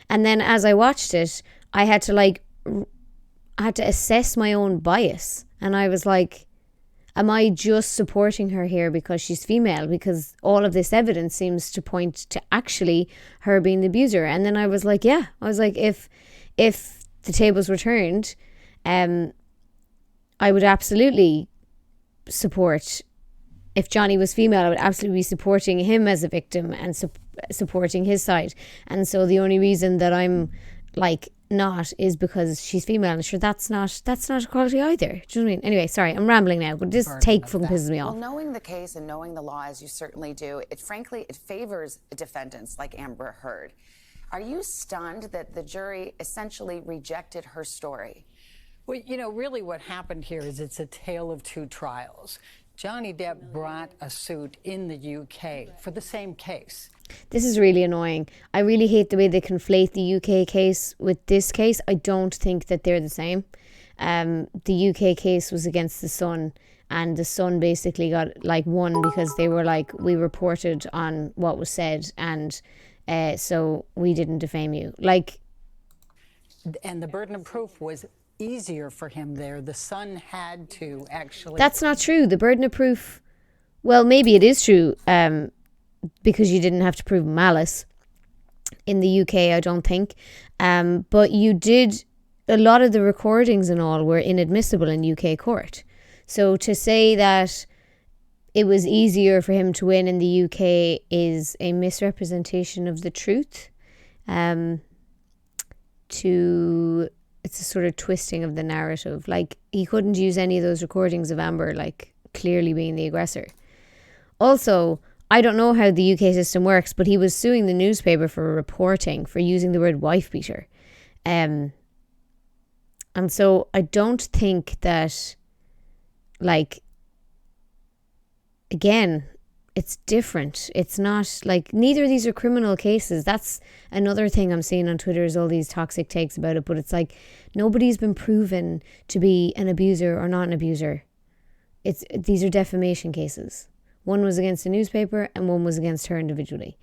And then as I watched it, I had to assess my own bias. And I was like, am I just supporting her here because she's female? Because all of this evidence seems to point to actually her being the abuser. And then I was like, yeah. I was like, if the tables were turned, I would absolutely support. If Johnny was female, I would absolutely be supporting him as a victim and supporting his side. And so the only reason that I'm like not is because she's female, and sure, that's not equality either. Do you know what I mean? Anyway, sorry, I'm rambling now, but this take fucking pisses me off. Well, knowing the case and knowing the law as you certainly do, it favors defendants like Amber Heard. Are you stunned that the jury essentially rejected her story? Well, you know, really what happened here is it's a tale of two trials. Johnny Depp brought a suit in the UK for the same case. This is really annoying. I really hate the way they conflate the UK case with this case. I don't think that they're the same. The UK case was against the Sun, and the Sun basically got won because they were like, we reported on what was said, and so we didn't defame you. And the burden of proof was easier for him there. The Sun had to actually... That's not true. The burden of proof, well, maybe it is true, because you didn't have to prove malice in the UK, I don't think. But you did, a lot of the recordings and all were inadmissible in UK court. So to say that it was easier for him to win in the UK is a misrepresentation of the truth. It's a sort of twisting of the narrative. He couldn't use any of those recordings of Amber, clearly being the aggressor. Also, I don't know how the UK system works, but he was suing the newspaper for reporting, for using the word wife beater. And so I don't think that, again, it's different. It's not, neither of these are criminal cases. That's another thing I'm seeing on Twitter, is all these toxic takes about it. But it's nobody's been proven to be an abuser or not an abuser. These are defamation cases. One was against a newspaper and one was against her individually.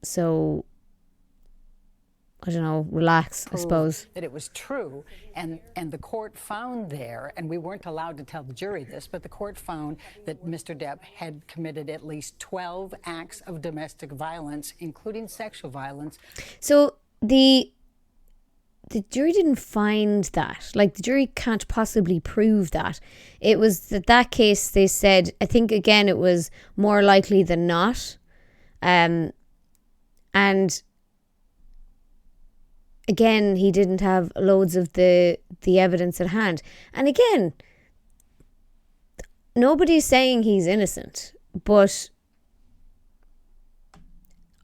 So, I don't know, relax, I suppose. That it was true. And the court found there, and we weren't allowed to tell the jury this, but the court found that Mr. Depp had committed at least 12 acts of domestic violence, including sexual violence. So the jury didn't find that. The jury can't possibly prove that. It was that case, they said, I think, again, it was more likely than not. And again, he didn't have loads of the evidence at hand. And again, nobody's saying he's innocent. But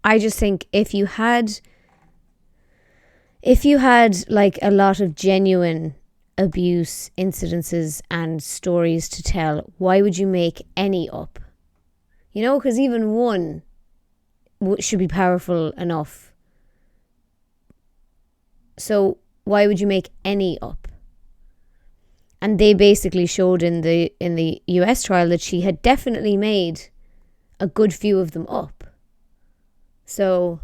I just think if you had a lot of genuine abuse incidences and stories to tell, why would you make any up? Because even one should be powerful enough. So why would you make any up? And they basically showed in the US trial that she had definitely made a good few of them up. So,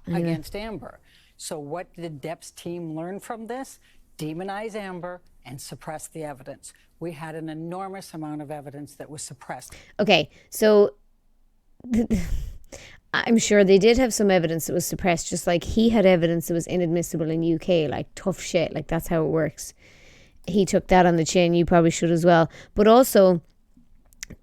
against Amber. So what did Depp's team learn from this? Demonize Amber and suppress the evidence. We had an enormous amount of evidence that was suppressed. Okay, so I'm sure they did have some evidence that was suppressed, just like he had evidence that was inadmissible in UK, tough shit, that's how it works. He took that on the chin, you probably should as well. But also,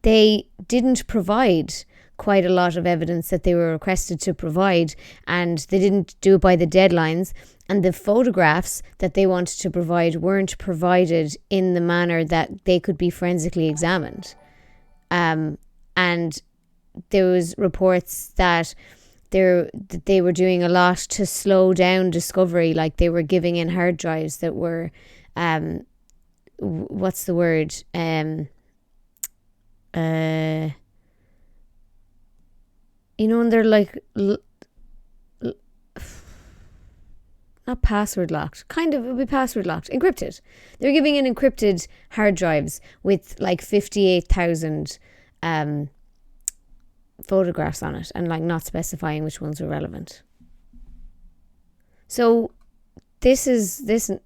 they didn't provide quite a lot of evidence that they were requested to provide, and they didn't do it by the deadlines, and the photographs that they wanted to provide weren't provided in the manner that they could be forensically examined. And there was reports that they were doing a lot to slow down discovery, they were giving in hard drives that were what's the word, and they're not password locked, kind of, it would be password locked, encrypted. They were giving in encrypted hard drives with 58,000 photographs on it and like not specifying which ones were relevant. So this anyway,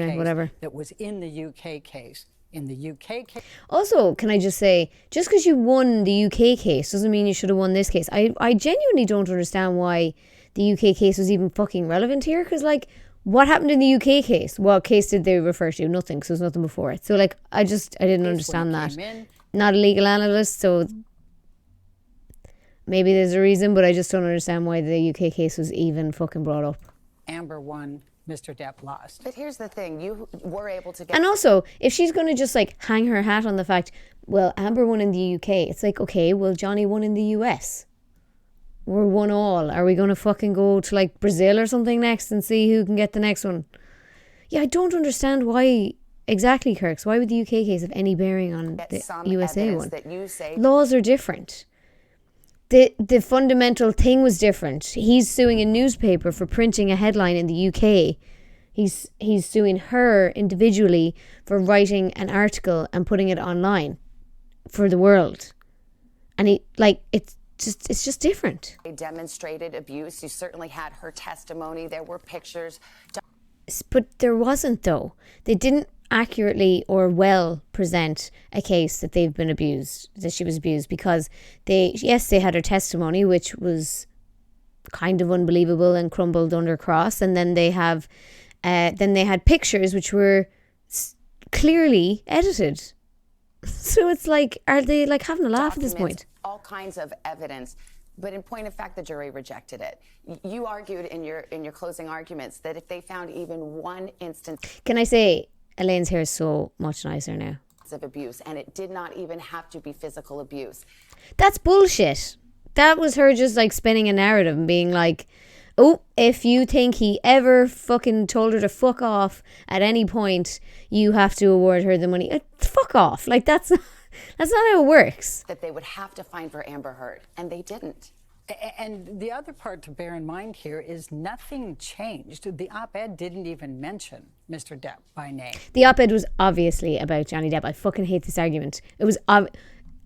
case whatever. That was in the UK case. In the UK case. Also, can I just say, just because you won the UK case doesn't mean you should have won this case. I genuinely don't understand why the UK case was even fucking relevant here. Because, like, what happened in the UK case? What case did they refer to? Nothing, because there was nothing before it. So, like, I didn't understand that. Not a legal analyst, so maybe there's a reason, but I just don't understand why the UK case was even fucking brought up. Amber won, Mr. Depp lost. But here's the thing, you were able to get... And also, if she's going to just like hang her hat on the fact, well, Amber won in the UK, it's like, okay, well, Johnny won in the US. We're 1-1. Are we going to fucking go to like Brazil or something next and see who can get the next one? Yeah, I don't understand why exactly, Kirks. Why would the UK case have any bearing on the USA one? That you say... Laws are different. The fundamental thing was different. He's suing a newspaper for printing a headline in the UK. He's suing her individually for writing an article and putting it online for the world. And it's just different. They demonstrated abuse. You certainly had her testimony. There were pictures. But there wasn't, though. They didn't accurately or well present a case that they've been abused, that she was abused, because they had her testimony, which was kind of unbelievable and crumbled under cross, and then they had pictures which were clearly edited. So it's like, are they like having a laugh at this point? All kinds of evidence. But in point of fact, the jury rejected it. You argued in your closing arguments that if they found even one instance... Can I say, Elaine's hair is so much nicer now. ...of abuse, and it did not even have to be physical abuse. That's bullshit. That was her just like spinning a narrative and being like, oh, if you think he ever fucking told her to fuck off at any point, you have to award her the money. Fuck off. Like, that's not how it works. That they would have to find for Amber Heard, and they didn't. And the other part to bear in mind here is nothing changed. The op-ed didn't even mention Mr. Depp by name. The op-ed was obviously about Johnny Depp. I fucking hate this argument. It was,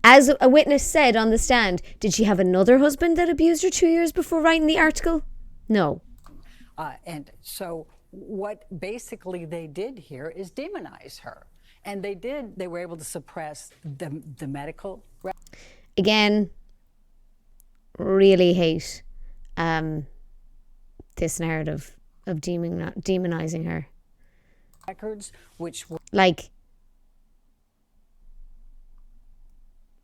as a witness said on the stand, did she have another husband that abused her 2 years before writing the article? No. And so what basically they did here is demonize her. And they were able to suppress the medical. Again, really hate this narrative of demonizing her. Records, which were... Like,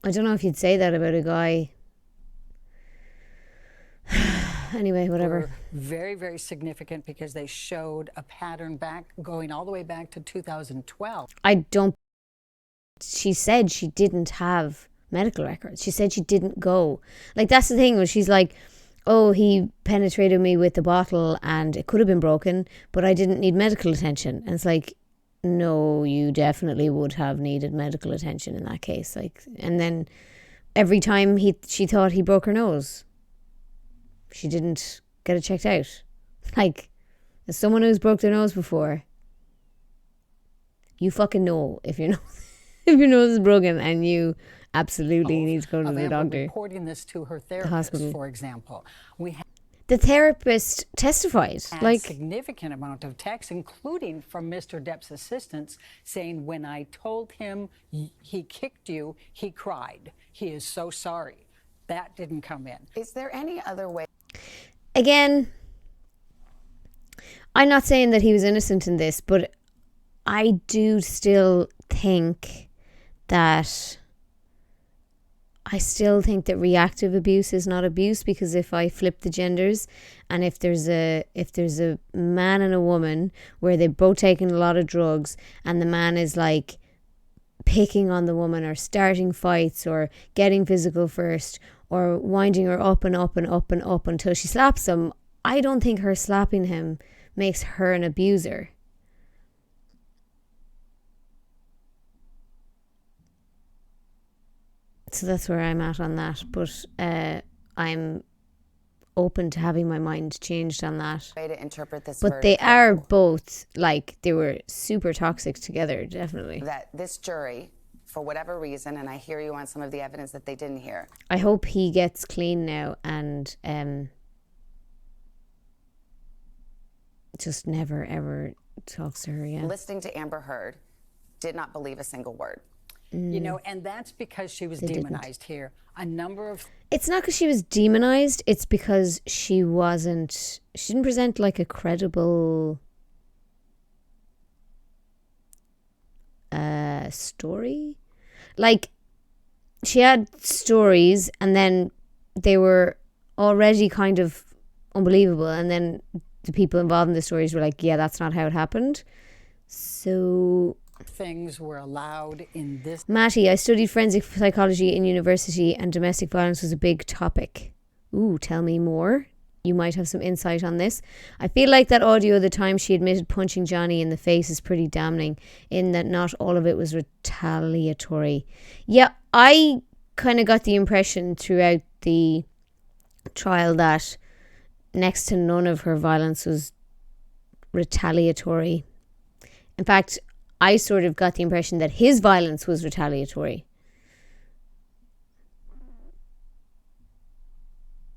I don't know if you'd say that about a guy. Anyway, whatever. Very, very significant because they showed a pattern going all the way back to 2012. She said she didn't have medical records. She said she didn't go. Like, that's the thing, where she's like, oh, he penetrated me with the bottle and it could have been broken, but I didn't need medical attention. And it's like, no, you definitely would have needed medical attention in that case. Like, and then every time she thought he broke her nose, she didn't get it checked out. Like, as someone who's broke their nose before, you fucking know if your nose is broken, and you absolutely need to go to the doctor. Reporting this to her therapist, for example, the therapist testified, like, significant amount of texts, including from Mr. Depp's assistants, saying, when I told him he kicked you, he cried. He is so sorry. That didn't come in. Is there any other way? Again, I'm not saying that he was innocent in this, but I do still think that reactive abuse is not abuse, because if I flip the genders, and if there's a man and a woman where they've both taken a lot of drugs, and the man is like picking on the woman or starting fights or getting physical first or winding her up and up and up and up until she slaps him, I don't think her slapping him makes her an abuser. So that's where I'm at on that. But I'm open to having my mind changed on that. Way to interpret this. But they are both, like, they were super toxic together, definitely. That this jury for whatever reason, and I hear you on some of the evidence that they didn't hear. I hope he gets clean now and just never ever talks to her again. Listening to Amber Heard, did not believe a single word. You know, and that's because she was demonized here. A number of... It's not because she was demonized. It's because she didn't present like a credible story. Like, she had stories and then they were already kind of unbelievable, and then the people involved in the stories were like, yeah, that's not how it happened. So things were allowed in this. Matty, I studied forensic psychology in university and domestic violence was a big topic. Ooh, tell me more. You might have some insight on this. I feel like that audio of the time she admitted punching Johnny in the face is pretty damning, in that not all of it was retaliatory. Yeah, I kind of got the impression throughout the trial that next to none of her violence was retaliatory. In fact, I sort of got the impression that his violence was retaliatory.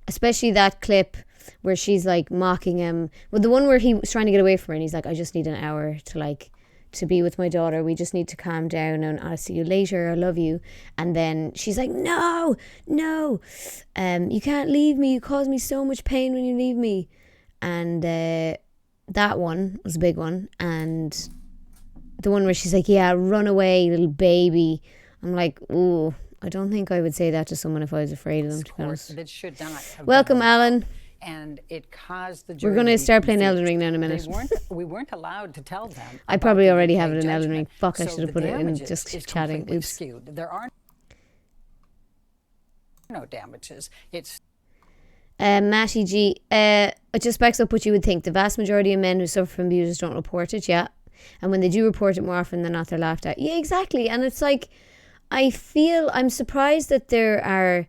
Especially that clip where she's like mocking him. Well, the one where he was trying to get away from her and he's like, I just need an hour to be with my daughter. We just need to calm down and I'll see you later. I love you. And then she's like, no, you can't leave me. You cause me so much pain when you leave me. And that one was a big one. And the one where she's like, yeah, run away, little baby. I'm like, ooh, I don't think I would say that to someone if I was afraid of them, to be honest. That should not have Welcome, Alan. And it caused the jury. We're going to start playing confused. Elden Ring now in a minute. We weren't allowed to tell them. I probably about the already UK have it in Elden Ring. judgment. Fuck, I So should have the put it in damages just is chatting. completely Oops. skewed. There are no damages. It's Matty G, it just backs up what you would think. The vast majority of men who suffer from abuse don't report it, yeah. And when they do report it more often than not, they're laughed at. Yeah, exactly. And it's like, I'm surprised that there are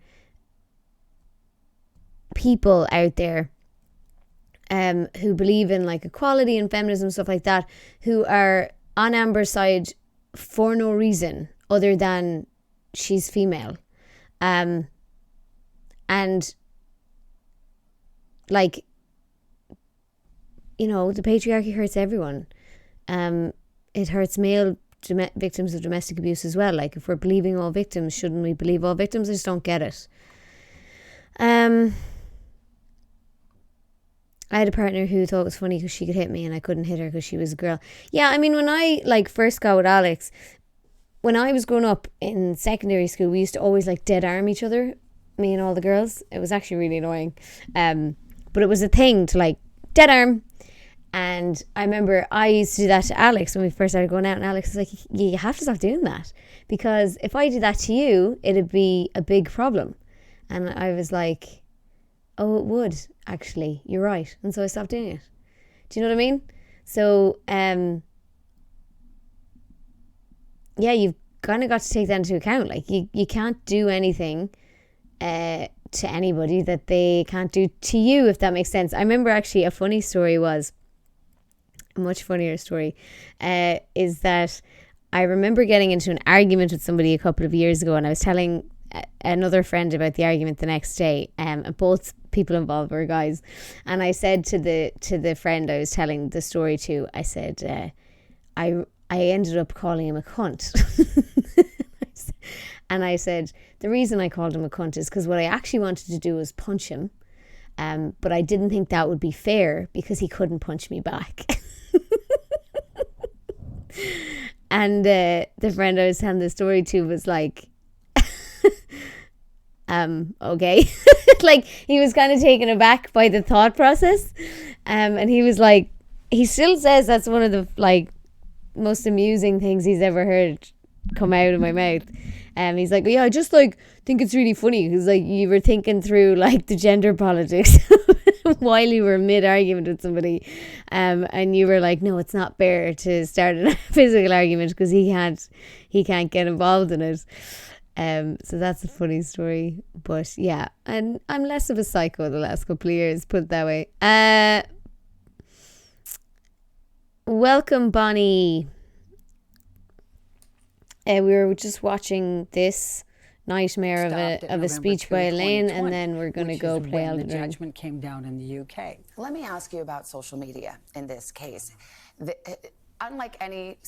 people out there who believe in like equality and feminism, stuff like that, who are on Amber's side for no reason other than she's female. And like, you know, the patriarchy hurts everyone. It hurts male victims of domestic abuse as well. Like, if we're believing all victims, shouldn't we believe all victims? I just don't get it. I had a partner who thought it was funny because she could hit me and I couldn't hit her because she was a girl. Yeah, I mean, when I like first got with Alex, when I was growing up in secondary school, we used to always like dead arm each other, me and all the girls. It was actually really annoying. But it was a thing to like dead arm. And I remember I used to do that to Alex when we first started going out, and Alex was like, you have to stop doing that, because if I did that to you, it'd be a big problem. And I was like, oh, it would, actually, you're right. And so I stopped doing it. Do you know what I mean? So yeah, you've kind of got to take that into account. Like, you can't do anything to anybody that they can't do to you, if that makes sense. I remember actually a funny story was, a much funnier story, is that I remember getting into an argument with somebody a couple of years ago, and I was telling another friend about the argument the next day, and both people involved were guys, and I said to the friend I was telling the story to, I said, I ended up calling him a cunt. And I said, the reason I called him a cunt is because what I actually wanted to do was punch him, but I didn't think that would be fair because he couldn't punch me back. And the friend I was telling the story to was like, okay. Like, he was kind of taken aback by the thought process, and he was like, he still says that's one of the like most amusing things he's ever heard come out of my mouth. He's like, yeah, I just like think it's really funny because like you were thinking through like the gender politics while you were mid argument with somebody, and you were like, no, it's not fair to start a physical argument because he can't get involved in it. So that's a funny story. But yeah, and I'm less of a psycho the last couple of years, put it that way. Welcome, Bonnie. We were just watching this nightmare of Stopped at a November speech 2, by Elaine, 2020, and then we're going to which go is play when Elden the Ring. judgment came down in the UK. Let me ask you about social media in this case. Unlike any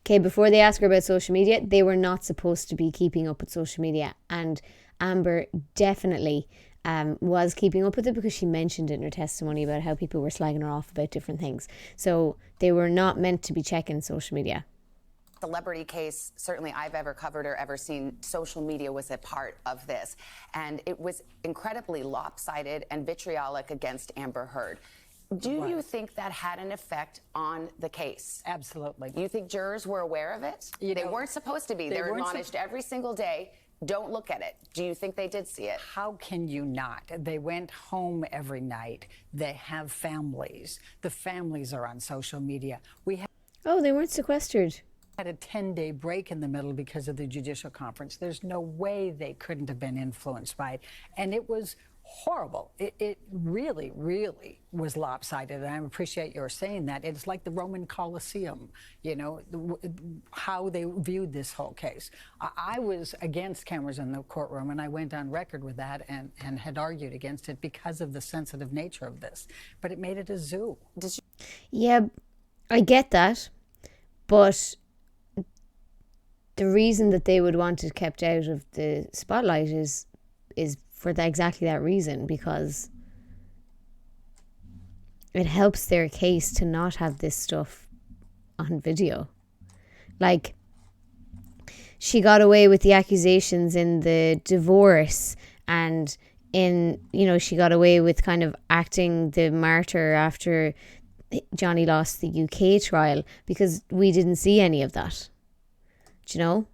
Okay, before they ask her about social media, they were not supposed to be keeping up with social media. And Amber definitely was keeping up with it because she mentioned it in her testimony about how people were slagging her off about different things. So they were not meant to be checking social media. celebrity case certainly I've ever covered or ever seen, social media was a part of this. And it was incredibly lopsided and vitriolic against Amber Heard. Do you think that had an effect on the case? Absolutely. You think jurors were aware of it? They weren't supposed to be. They're admonished every single day. Don't look at it. Do you think they did see it? How can you not? They went home every night. They have families. The families are on social media. Oh, they weren't sequestered. Had a 10-day break in the middle because of the judicial conference. There's no way they couldn't have been influenced by it. And it was horrible. It really, really was lopsided. And I appreciate your saying that. It's like the Roman Colosseum, you know, how they viewed this whole case. I was against cameras in the courtroom, and I went on record with that and had argued against it because of the sensitive nature of this. But it made it a zoo. Yeah, I get that. But the reason that they would want it kept out of the spotlight is for exactly that reason, because it helps their case to not have this stuff on video. Like, she got away with the accusations in the divorce, and she got away with kind of acting the martyr after Johnny lost the UK trial, because we didn't see any of that. Do you know?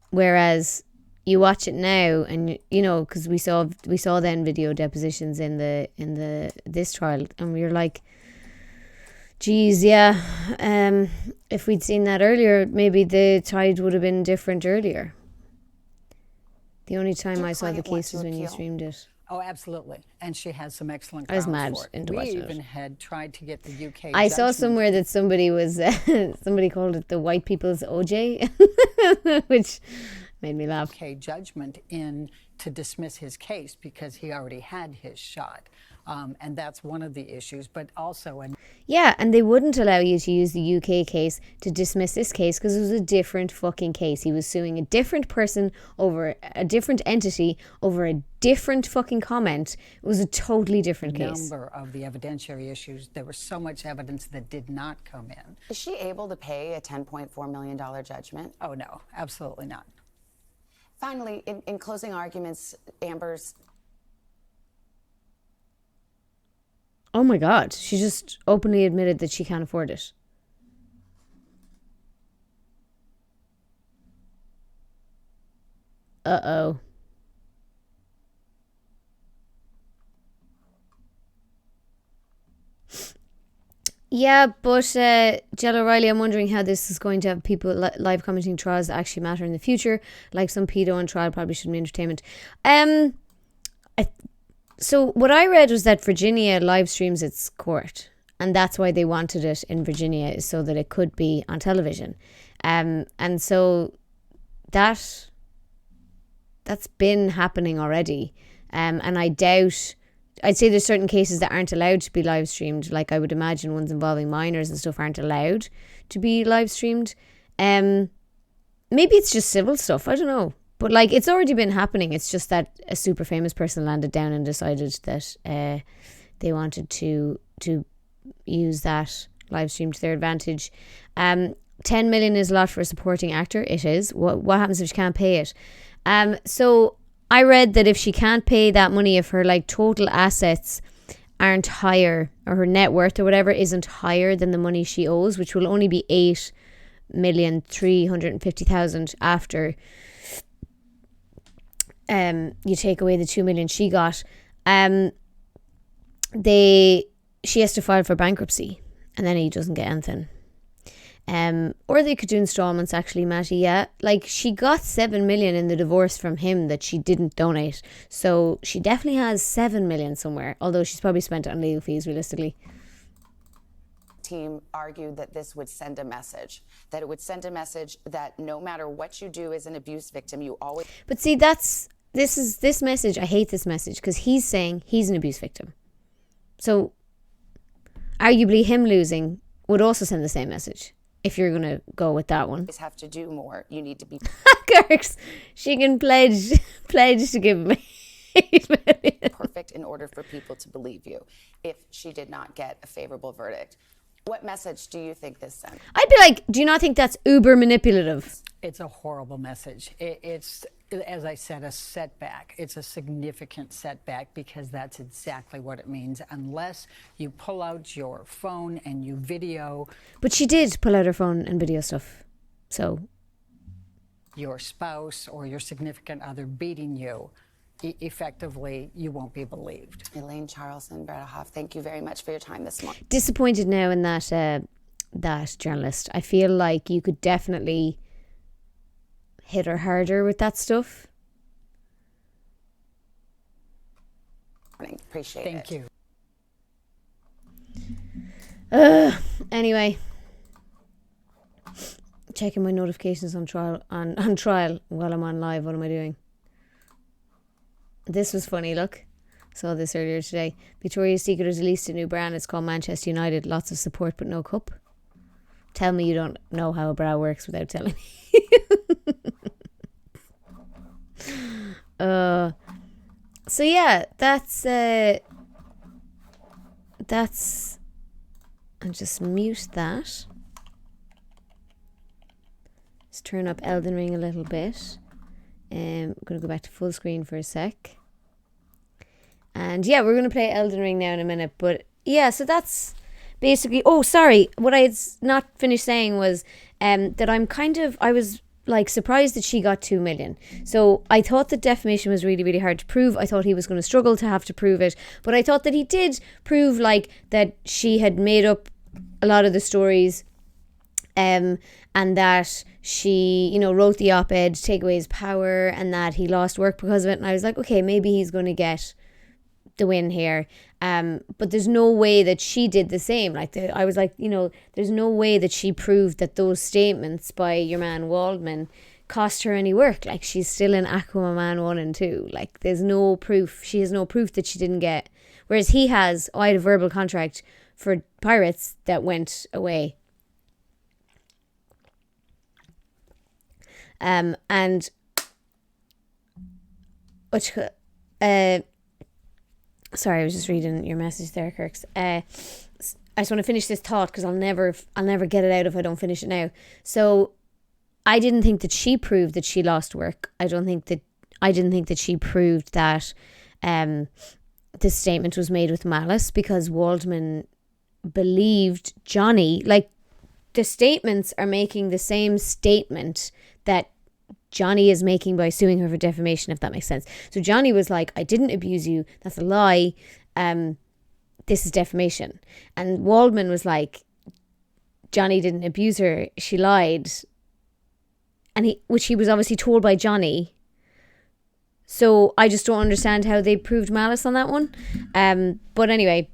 Whereas you watch it now, and because we saw then video depositions in this trial, and we were like, geez, yeah, if we'd seen that earlier, maybe the tide would have been different earlier. The only time I saw the case was when you streamed it. Oh, absolutely. And she has some excellent I was grounds mad for it. into We watching even it. had tried to get the UK I saw judgment. somewhere that somebody was somebody called it the white people's OJ, which made me laugh. UK judgment in to dismiss his case because he already had his shot. And that's one of the issues, but also... Yeah, and they wouldn't allow you to use the UK case to dismiss this case because it was a different fucking case. He was suing a different person over a different entity over a different fucking comment. It was a totally different case. Number of the evidentiary issues, there was so much evidence that did not come in. Is she able to pay a $10.4 million judgment? Oh, no, absolutely not. Finally, in closing arguments, Amber's... Oh my God, she just openly admitted that she can't afford it. Uh-oh. Yeah, but Jill O'Reilly, I'm wondering how this is going to have people live commenting trials that actually matter in the future. Like some pedo on trial probably shouldn't be entertainment. So what I read was that Virginia live streams its court, and that's why they wanted it in Virginia, so that it could be on television. And so that's been happening already. And I'd say there's certain cases that aren't allowed to be live streamed. Like I would imagine ones involving minors and stuff aren't allowed to be live streamed. Maybe it's just civil stuff. I don't know. But like it's already been happening. It's just that a super famous person landed down and decided that they wanted to use that live stream to their advantage. 10 million is a lot for a supporting actor. It is. What happens if she can't pay it? So I read that if she can't pay that money, if her like total assets aren't higher, or her net worth or whatever isn't higher than the money she owes, which will only be 8,350,000 after you take away the 2 million she got, she has to file for bankruptcy, and then he doesn't get anything. Or they could do installments, actually, Matty. Yeah, like she got 7 million in the divorce from him that she didn't donate, so she definitely has 7 million somewhere, although she's probably spent it on legal fees realistically. team argued that this would send a message, that it would send a message that no matter what you do as an abuse victim, you always... But see, this message, I hate this message, because he's saying he's an abuse victim. So arguably him losing would also send the same message, if you're going to go with that one. have to do more. You need to be... Kirks, she can pledge to give me 8 million. perfect in order for people to believe you if she did not get a favorable verdict. What message do you think this sent? I'd be like, do you not think that's uber manipulative? It's a horrible message. It's, as I said, a setback. It's a significant setback because that's exactly what it means. Unless you pull out your phone and you video. But she did pull out her phone and video stuff. So Your spouse or your significant other beating you, effectively, you won't be believed. Elaine Charlson, Bretta Hoff, thank you very much for your time this morning. disappointed now in that journalist. I feel like you could definitely hit her harder with that stuff. Appreciate it. Thank you. Anyway, checking my notifications on trial while I'm on live. What am I doing? This was funny, look. Saw this earlier today. Victoria's Secret has released a new brand. It's called Manchester United. Lots of support but no cup. Tell me you don't know how a bra works without telling me. So yeah, that's I'll just mute that. Let's turn up Elden Ring a little bit. I'm going to go back to full screen for a sec. And yeah, we're going to play Elden Ring now in a minute. But yeah, so that's basically... Oh, sorry. What I had not finished saying was that I was like surprised that she got 2 million. So I thought that defamation was really, really hard to prove. I thought he was going to struggle to have to prove it. But I thought that he did prove like that she had made up a lot of the stories and that she, wrote the op-ed to take away his power and that he lost work because of it. And I was like, okay, maybe he's going to get the win here. But there's no way that she did the same. I was like, there's no way that she proved that those statements by your man Waldman cost her any work. Like, she's still in Aquaman 1 and 2. Like, there's no proof. She has no proof that she didn't get. Whereas he has, I had a verbal contract for Pirates that went away. And which sorry, I was just reading your message there, Kirks. I just want to finish this thought because I'll never get it out if I don't finish it now. So I didn't think that she proved that she lost work. I didn't think that she proved that this statement was made with malice, because Waldman believed Johnny. Like, the statements are making the same statement that Johnny is making by suing her for defamation, if that makes sense. So Johnny was like, I didn't abuse you. That's a lie. This is defamation. And Waldman was like, Johnny didn't abuse her. She lied. And which he was obviously told by Johnny. So I just don't understand how they proved malice on that one. But anyway,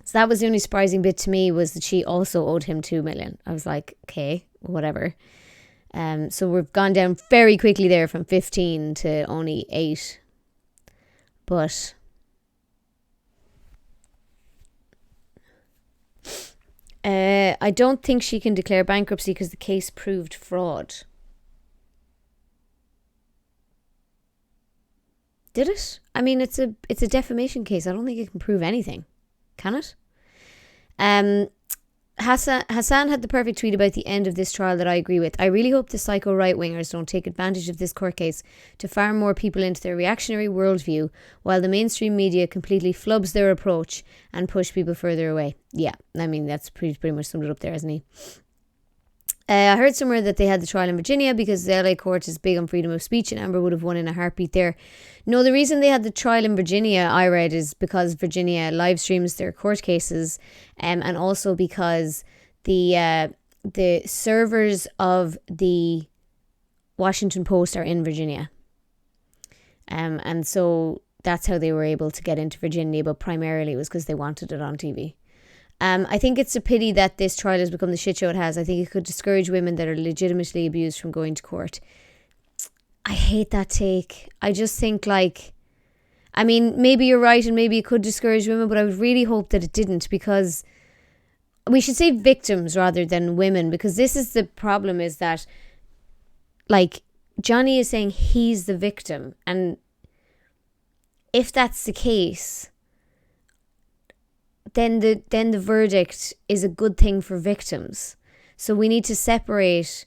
so that was the only surprising bit to me, was that she also owed him 2 million. I was like, okay, whatever. So we've gone down very quickly there from 15 to only 8. But I don't think she can declare bankruptcy because the case proved fraud. Did it? I mean, it's a defamation case. I don't think it can prove anything. Can it? Hassan had the perfect tweet about the end of this trial that I agree with. I really hope the psycho right-wingers don't take advantage of this court case to farm more people into their reactionary worldview, while the mainstream media completely flubs their approach and push people further away. Yeah, I mean, that's pretty much summed it up there, hasn't he? I heard somewhere that they had the trial in Virginia because the LA court is big on freedom of speech, and Amber would have won in a heartbeat there. No, the reason they had the trial in Virginia, I read, is because Virginia live streams their court cases, and also because the servers of the Washington Post are in Virginia. And so that's how they were able to get into Virginia, but primarily it was because they wanted it on TV. I think it's a pity that this trial has become the shit show it has. I think it could discourage women that are legitimately abused from going to court. I hate that take. I just think like, I mean, maybe you're right and maybe it could discourage women, but I would really hope that it didn't, because we should say victims rather than women, because this is the problem, is that like Johnny is saying he's the victim, and if that's the case, then the verdict is a good thing for victims. So we need to separate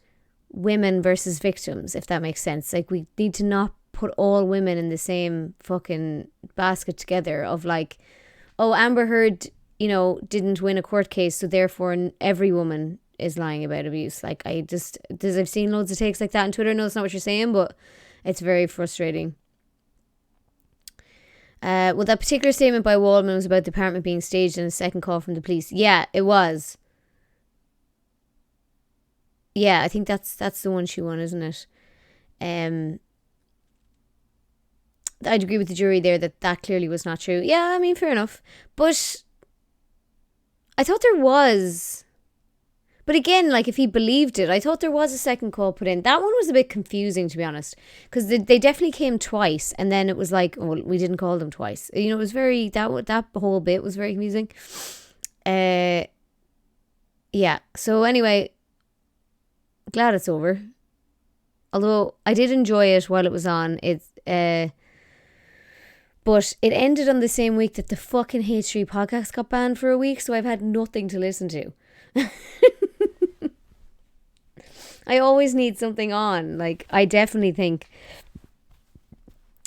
women versus victims, if that makes sense. Like, we need to not put all women in the same fucking basket together of like, oh, Amber Heard, you know, didn't win a court case, so therefore every woman is lying about abuse. Like, I've seen loads of takes like that on Twitter. No, it's not what you're saying, but it's very frustrating. Well, that particular statement by Waldman was about the apartment being staged and a second call from the police. Yeah, it was. Yeah, I think that's the one she won, isn't it? I'd agree with the jury there that clearly was not true. Yeah, I mean, fair enough. But I thought there was. But again, like, if he believed it, I thought there was a second call put in. That one was a bit confusing, to be honest, because they definitely came twice, and then it was like, oh, we didn't call them twice. You know, it was very, that whole bit was very confusing. Yeah. So anyway, glad it's over. Although I did enjoy it while it was on. But it ended on the same week that the fucking H3 podcast got banned for a week, so I've had nothing to listen to. I always need something on. Like, I definitely think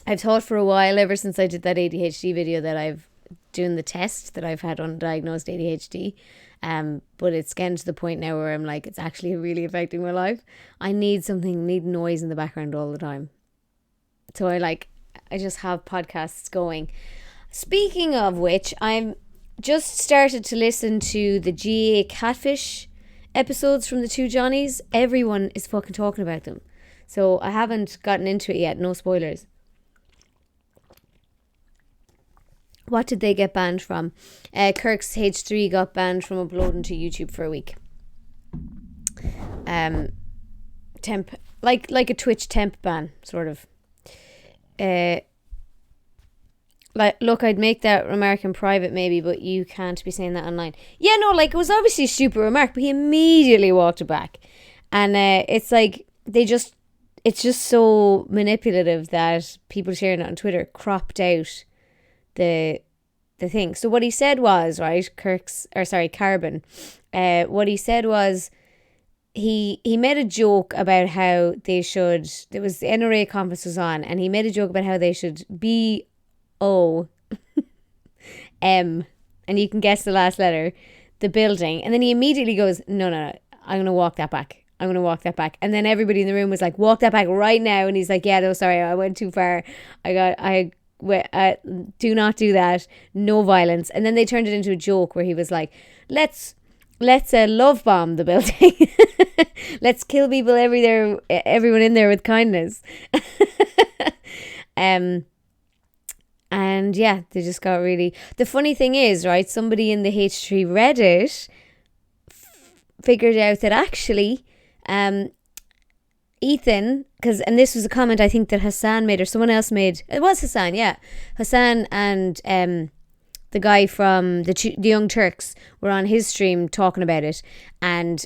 I've thought for a while, ever since I did that ADHD video, that I've doing the test that I've had undiagnosed ADHD. But it's getting to the point now where I'm like, it's actually really affecting my life. I need noise in the background all the time. So I just have podcasts going. Speaking of which, I'm just started to listen to the GA Catfish episodes from the two Johnnies. Everyone is fucking talking about them. So I haven't gotten into it yet. No spoilers. What did they get banned from? Kirk's H3 got banned from uploading to YouTube for a week. Temp, like a Twitch temp ban, sort of. Like, look, I'd make that remark in private maybe, but you can't be saying that online. Yeah, no, like, it was obviously a stupid remark, but he immediately walked it back. And it's like, it's just so manipulative that people sharing it on Twitter cropped out the thing. So what he said was, right, Carbon, what he said was, he made a joke about how they should, there was the NRA conference was on, and he made a joke about how they should B-O-M, and you can guess the last letter, the building. And then he immediately goes, no, I'm going to walk that back. And then everybody in the room was like, walk that back right now. And he's like, yeah, no, sorry, I went too far. Do not do that. No violence. And then they turned it into a joke where he was like, let's love bomb the building. Let's kill people everyone in there with kindness. And yeah, they just got really... The funny thing is, right, somebody in the H3 Reddit figured out that actually Ethan, and this was a comment I think that Hassan made, or someone else made. It was Hassan, yeah. Hassan and the guy from the Young Turks were on his stream talking about it, and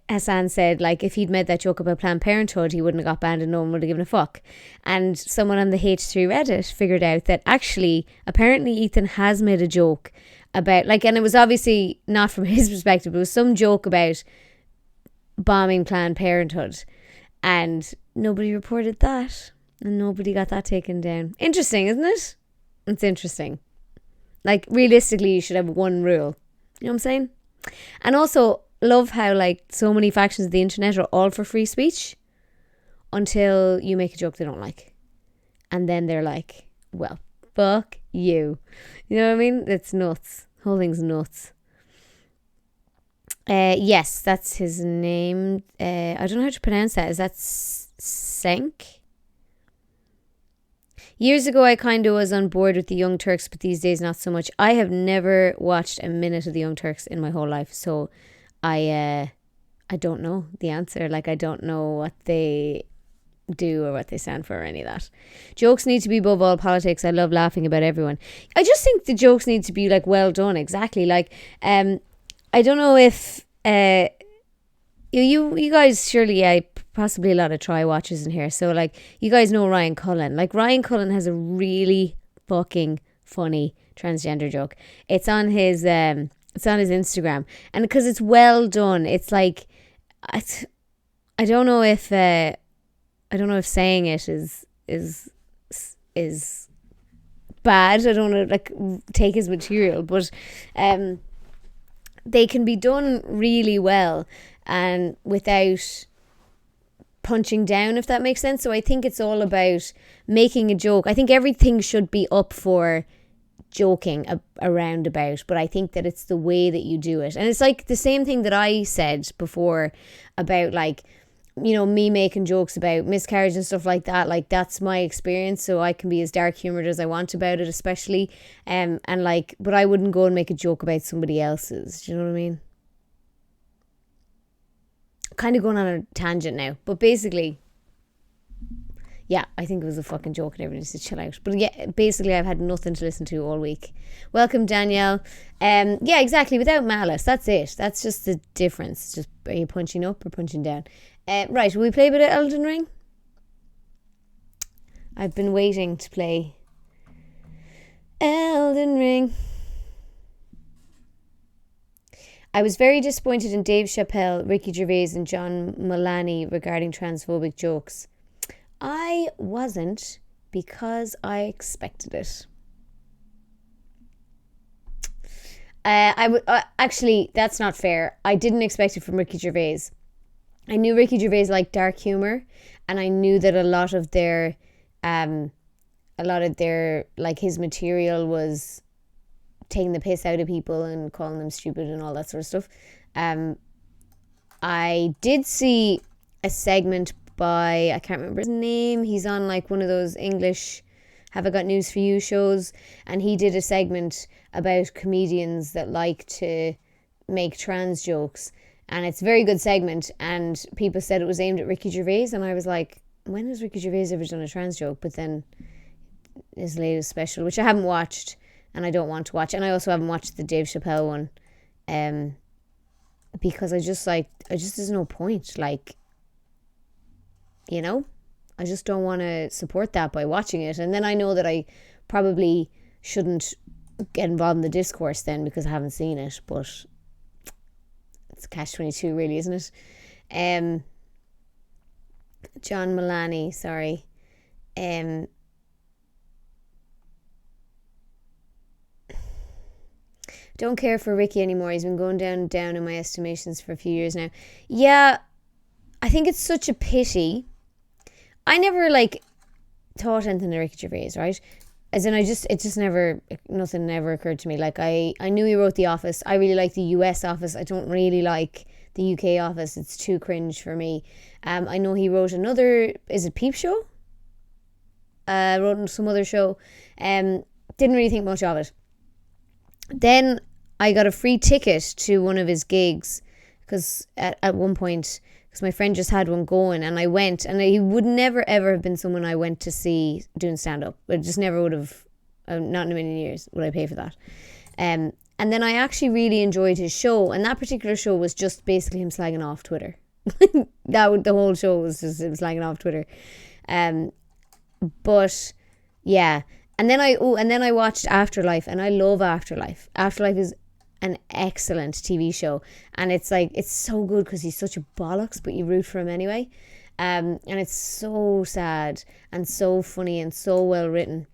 Hassan said, like, if he'd made that joke about Planned Parenthood, he wouldn't have got banned and no one would have given a fuck. And someone on the H3 Reddit figured out that actually, apparently Ethan has made a joke about, like, and it was obviously not from his perspective, it was some joke about bombing Planned Parenthood, and nobody reported that, and nobody got that taken down. Interesting, isn't it? It's interesting. Like, realistically, you should have one rule. You know what I'm saying? And also, love how, like, so many factions of the internet are all for free speech until you make a joke they don't like. And then they're like, well, fuck you. You know what I mean? It's nuts. The whole thing's nuts. Yes, that's his name. I don't know how to pronounce that. Is that Senk? Years ago, I kind of was on board with the Young Turks, but these days, not so much. I have never watched a minute of the Young Turks in my whole life, so I don't know the answer. Like, I don't know what they do or what they stand for or any of that. Jokes need to be above all politics. I love laughing about everyone. I just think the jokes need to be like well done. Exactly. Like, I don't know if you guys surely possibly a lot of try watchers in here. So like you guys know Ryan Cullen. Like Ryan Cullen has a really fucking funny transgender joke. It's on his Instagram, and because it's well done, it's like I don't know if saying it is bad. I don't want to like take his material, but they can be done really well and without punching down, if that makes sense. So I think it's all about making a joke. I think everything should be up for joking around about, but I think that it's the way that you do it. And it's like the same thing that I said before about like, you know, me making jokes about miscarriage and stuff like that. Like that's my experience, so I can be as dark humoured as I want about it, especially and like, but I wouldn't go and make a joke about somebody else's. Do you know what I mean? Kind of going on a tangent now, but basically, yeah, I think it was a fucking joke and everybody needs to chill out. But yeah, basically I've had nothing to listen to all week. Welcome, Danielle. Yeah, exactly, without malice. That's it. That's just the difference. Just, are you punching up or punching down? Right, will we play a bit of Elden Ring? I've been waiting to play Elden Ring. I was very disappointed in Dave Chappelle, Ricky Gervais and John Mulaney regarding transphobic jokes. I wasn't, because I expected it. Actually, that's not fair. I didn't expect it from Ricky Gervais. I knew Ricky Gervais liked dark humor, and I knew that a lot of their like his material was taking the piss out of people and calling them stupid and all that sort of stuff. I did see a segment by, I can't remember his name. He's on like one of those English Have I Got News For You shows, and he did a segment about comedians that like to make trans jokes, and it's a very good segment, and people said it was aimed at Ricky Gervais, and I was like, when has Ricky Gervais ever done a trans joke? But then his latest special, which I haven't watched and I don't want to watch, and I also haven't watched the Dave Chappelle one, because I just there's no point, like, you know, I just don't want to support that by watching it. And then I know that I probably shouldn't get involved in the discourse then because I haven't seen it, but it's catch-22 really, isn't it? John Mulaney, sorry. Don't care for Ricky anymore. He's been going down in my estimations for a few years now. Yeah, I think it's such a pity. I never like thought anything to Ricky Gervais, right? As in, nothing never occurred to me. Like I knew he wrote The Office. I really like the US Office. I don't really like the UK Office. It's too cringe for me. I know he wrote another, is it Peep Show? Wrote some other show. Didn't really think much of it. Then I got a free ticket to one of his gigs because at one point, because my friend just had one going, and I went, and he would never ever have been someone I went to see doing stand-up. It just never would have, not in a million years would I pay for that. And then I actually really enjoyed his show, and that particular show was just basically him slagging off Twitter. The whole show was just him slagging off Twitter. But yeah, and then I watched Afterlife, and I love Afterlife. Afterlife is an excellent TV show, and it's like, it's so good because he's such a bollocks, but you root for him anyway. And it's so sad and so funny and so well written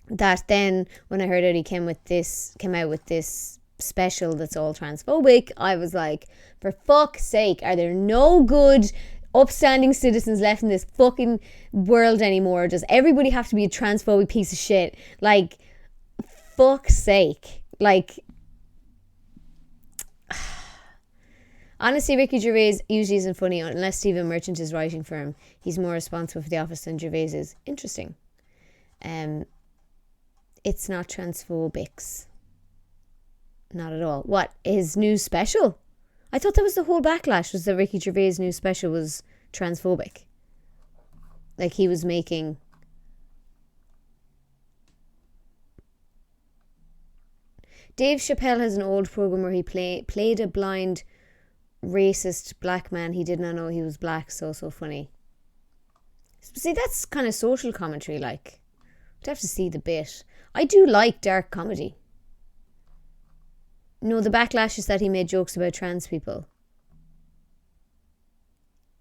that then when I heard that he came out with this special that's all transphobic, I was like, for fuck's sake, are there no good upstanding citizens left in this fucking world anymore? Does everybody have to be a transphobic piece of shit? Like, fuck's sake. Like, honestly, Ricky Gervais usually isn't funny unless Stephen Merchant is writing for him. He's more responsible for The Office than Gervais is. Interesting. It's not transphobics. Not at all. What? His new special? I thought that was the whole backlash, was that Ricky Gervais' new special was transphobic. Like he was making... Dave Chappelle has an old program where he played a blind, racist black man. He did not know he was black. So funny. See, that's kind of social commentary, like. I'd have to see the bit. I do like dark comedy. No, the backlash is that he made jokes about trans people.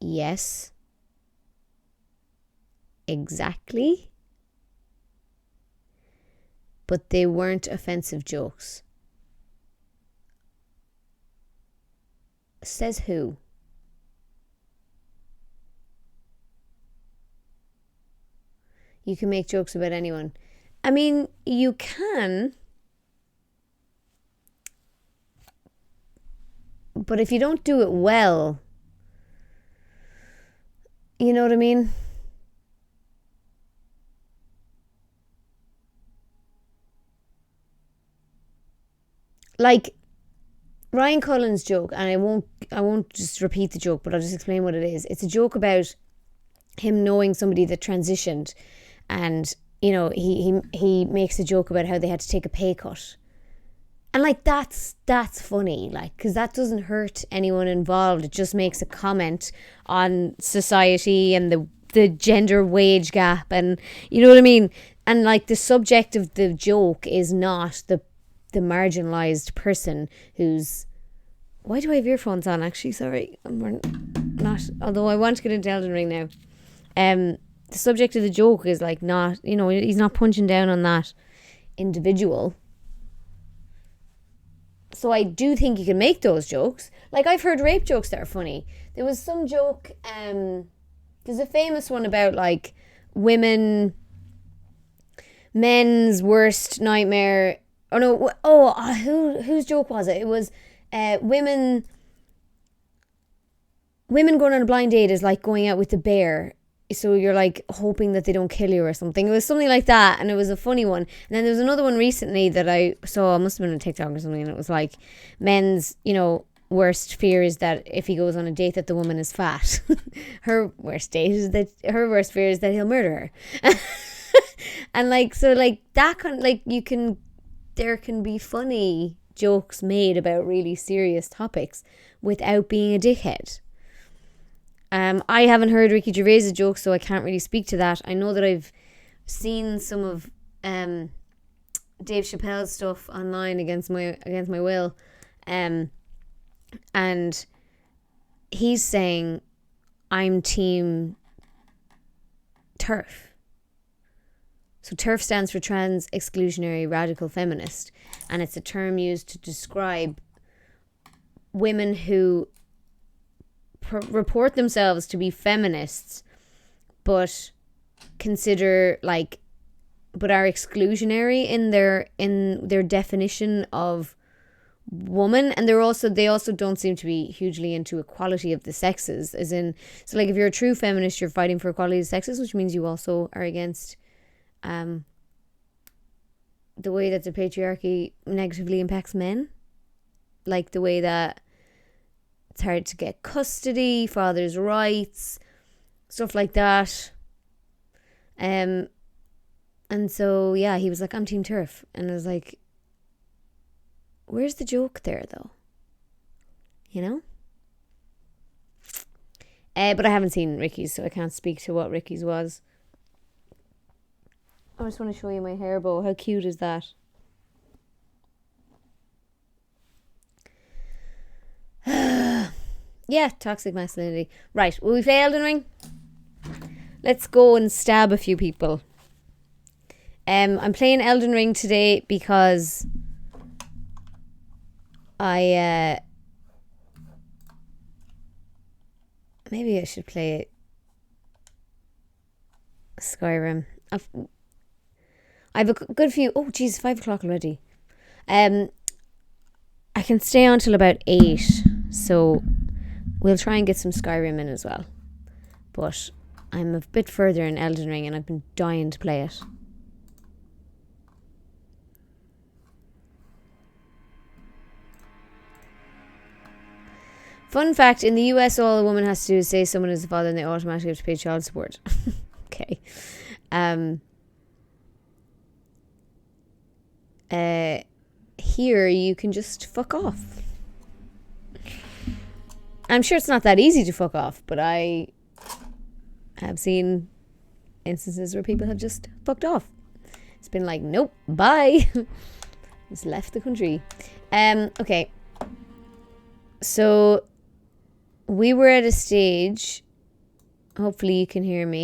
Yes. Exactly. But they weren't offensive jokes. Says who? You can make jokes about anyone. I mean, you can. But if you don't do it well, you know what I mean? Like Ryan Cullen's joke, and I won't just repeat the joke, but I'll just explain what it is. It's a joke about him knowing somebody that transitioned, and you know, he makes a joke about how they had to take a pay cut. And like that's funny, like, because that doesn't hurt anyone involved. It just makes a comment on society and the gender wage gap, and you know what I mean. And like the subject of the joke is not the marginalized person who's... Why do I have earphones on? Actually, sorry, I'm not. Although I want to get into Elden Ring now. The subject of the joke is like not, you know, he's not punching down on that individual. So I do think you can make those jokes. Like I've heard rape jokes that are funny. There was some joke, there's a famous one about like men's worst nightmare. Oh no, whose joke was it? It was women going on a blind date is like going out with the bear. So you're like hoping that they don't kill you or something. It was something like that, and it was a funny one. And then there was another one recently that I saw, it must have been on TikTok or something, and it was like men's, you know, worst fear is that if he goes on a date that the woman is fat. Her worst fear is that he'll murder her. And like, so like that kind of, like, there can be funny jokes made about really serious topics without being a dickhead. I haven't heard Ricky Gervais' jokes, so I can't really speak to that. I know that I've seen some of Dave Chappelle's stuff online against my will, and he's saying, I'm team TERF. So TERF stands for Trans Exclusionary Radical Feminist, and it's a term used to describe women who report themselves to be feminists, but consider but are exclusionary in their definition of woman, and they also don't seem to be hugely into equality of the sexes, as in, so like if you're a true feminist, you're fighting for equality of the sexes, which means you also are against the way that the patriarchy negatively impacts men, like the way that it's hard to get custody, fathers' rights, stuff like that. And so, yeah, he was like, I'm Team TERF. And I was like, where's the joke there, though? You know? But I haven't seen Ricky's, so I can't speak to what Ricky's was. I just want to show you my hair bow. How cute is that? Yeah, toxic masculinity. Right, will we play Elden Ring? Let's go and stab a few people. I'm playing Elden Ring today because maybe I should play Skyrim. I've a good few... Oh, geez, 5 o'clock already. I can stay on till about 8, so we'll try and get some Skyrim in as well. But I'm a bit further in Elden Ring, and I've been dying to play it. Fun fact, in the US, all a woman has to do is say someone is the father and they automatically have to pay child support. Okay. Here, you can just fuck off. I'm sure it's not that easy to fuck off, but I have seen instances where people have just fucked off. It's been like, nope, bye. Just left the country. Okay. So we were at a stage, hopefully you can hear me.